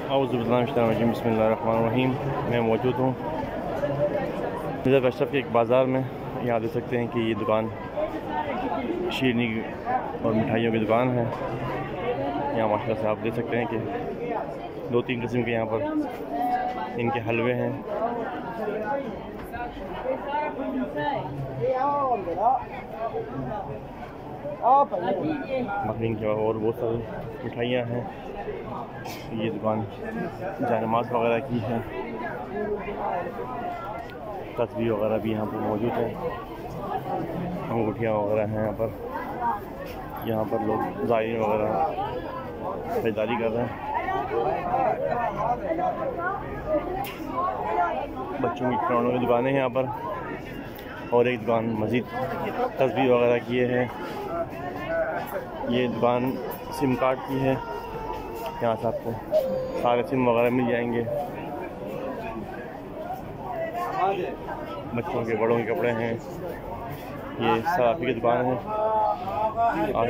बिस्मिल्लाहिर्रहमानिर्रहीम। मैं मौजूद हूँ नज़र अशरफ के एक बाज़ार में। यहाँ देख सकते हैं कि ये दुकान शीरनी और मिठाइयों की दुकान है। यहाँ माशाल्लाह से आप देख सकते हैं कि 2-3 किस्म के यहाँ पर इनके हलवे हैं। बाकी इनके और बहुत सारी मिठाइयाँ हैं। ये दुकान जानमाज़ वगैरह की है, तस्वीर वगैरह भी यहाँ पर मौजूद है, अंगूठियाँ वगैरह हैं यहाँ पर लोग ज़ायरीन वगैरह खरीदारी कर रहे हैं। बच्चों की खिलौनों की दुकानें हैं यहाँ पर, और एक दुकान मज़ीद तस्वीर वगैरह की है। ये दुकान सिम कार्ड की है, यहाँ से आपको सारे सिम वगैरह मिल जाएंगे। बच्चों के बड़ों के कपड़े हैं। ये सराफी की दुकान है। आज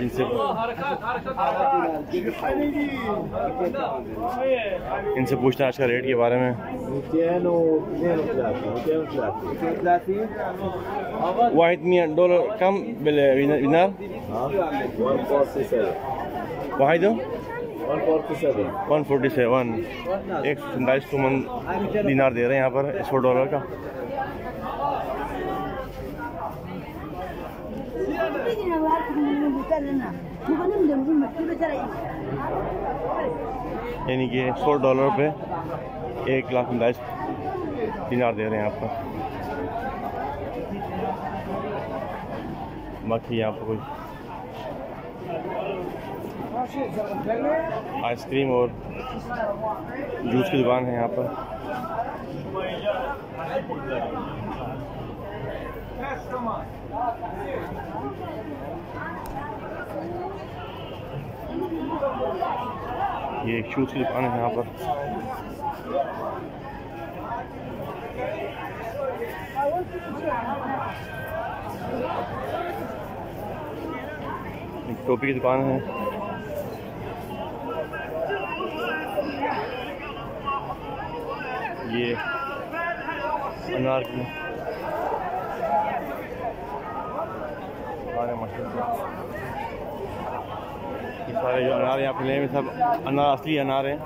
इनसे पूछते हैं आज का रेट के बारे में। वाहिद $100 कम विनर वाहिद 147 दिनार दे रहे हैं यहाँ पर $100 का। यानी कि $100 पे 1,39,000 दिनार दे रहे हैं आपको। बाकी यहाँ पर कोई आइसक्रीम और जूस की दुकान है यहाँ पर। ये एक शूज़ की दुकान है यहाँ पर। एक टोपी की दुकान है। ये अनार की ये सारे जो अनार यहाँ पे ले सब अनार असली अनार हैं,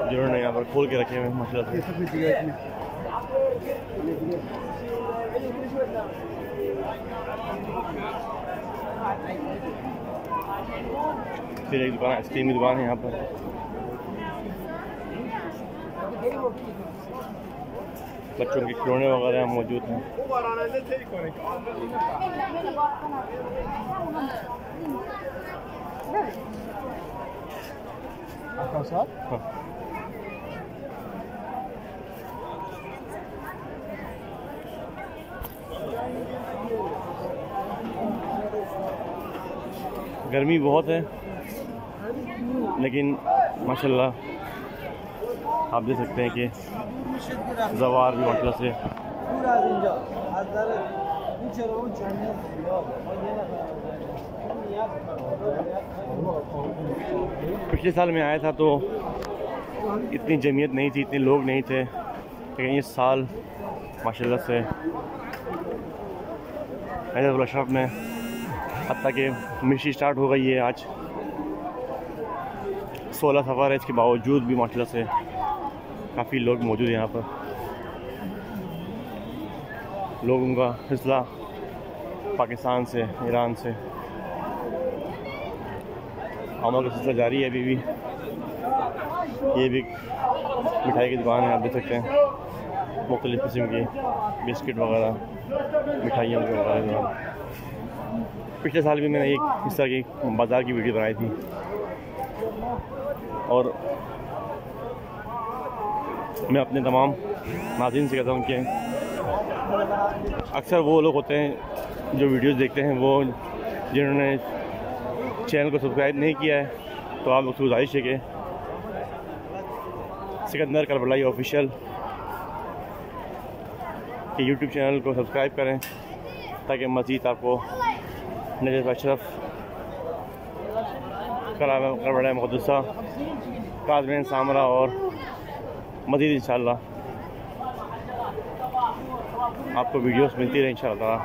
जिन्होंने यहाँ पर खोल के रखे हुए हैं माशाल्लाह से। फिर एक दुकान आइसक्रीम की दुकान है यहाँ पर। बच्चों के खिलौने वगैरह मौजूद हैं। हाँ। गर्मी बहुत है, लेकिन माशाल्लाह आप देख सकते हैं कि ज़वार भी मतलब से पिछले साल में आया था तो इतनी जमीयत नहीं थी, इतने लोग नहीं थे, लेकिन इस साल माशाल्लाह से नज़र अशरफ में हत्ता कि मिर्ची स्टार्ट हो गई है। आज 16 सफ़र है, इसके बावजूद भी माशाल्लाह से काफ़ी लोग मौजूद हैं यहाँ पर। लोगों का सिलसिला पाकिस्तान से, ईरान से आमों का सिलसिला जारी है अभी भी। ये भी मिठाई की दुकान है, आप देख सकते हैं मुख्तलिफ़ किस्म की बिस्किट वगैरह, मिठाइयों वगैरह। पिछले साल भी मैंने एक इस तरह की बाज़ार की वीडियो बनाई थी, और मैं अपने तमाम नाज़रीन से कहता हूँ कि अक्सर वो लोग होते हैं जो वीडियोस देखते हैं, वो जिन्होंने चैनल को सब्सक्राइब नहीं किया है, तो आप लोग से गुजारिश है कि सिकंदर करबलाई ऑफिशियल के यूट्यूब चैनल को सब्सक्राइब करें, ताकि मज़ीद आपको नजर अशरफ करबलाई मुक़द्दसा काजमीन सामरा और मज़ीद इंशाल्लाह आपको वीडियोस मिलती रहे इंशाल्लाह।